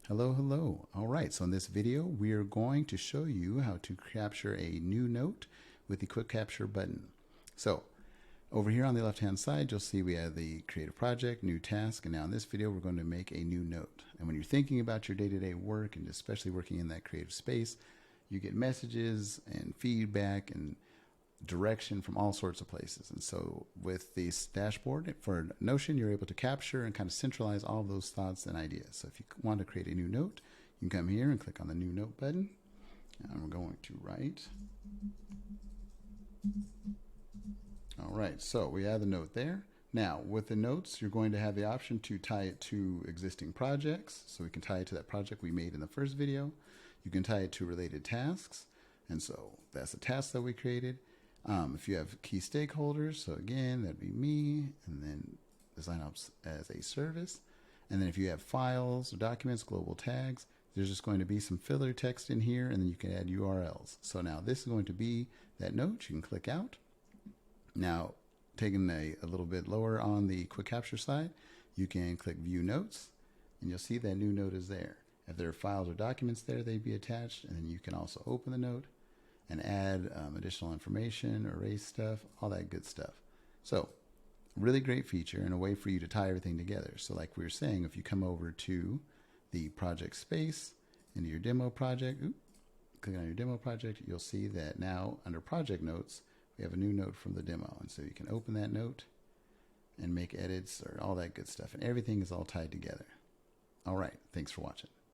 Hello, hello. All right, so in this video, we are going to show you how to capture a new note with the quick capture button. So over here on the left-hand side, you'll see we have the create a project, new task, and now in this video, we're going to make a new note. And when you're thinking about your day-to-day work, and especially working in that creative space, you get messages and feedback and direction from all sorts of places. And so with this dashboard for Notion, you're able to capture and kind of centralize all of those thoughts and ideas. So if you want to create a new note, you can come here and click on the new note button. And we're going to write. All right, so we have the note there. Now with the notes, you're going to have the option to tie it to existing projects. So we can tie it to that project we made in the first video. You can tie it to related tasks. And so that's a task that we created. If you have key stakeholders, so again, that'd be me, and then DesignOps as a service. And then if you have files or documents, global tags, there's just going to be some filler text in here, and then you can add URLs. So now this is going to be that note. You can click out. Now, taking a little bit lower on the quick capture side, you can click View Notes, and you'll see that new note is there. If there are files or documents there, they'd be attached, and then you can also open the note and add additional information, erase stuff, all that good stuff. So really great feature and a way for you to tie everything together. So like we were saying, if you come over to the project space, into your demo project, click on your demo project, you'll see that now under project notes, we have a new note from the demo. And so you can open that note and make edits or all that good stuff. And everything is all tied together. All right, thanks for watching.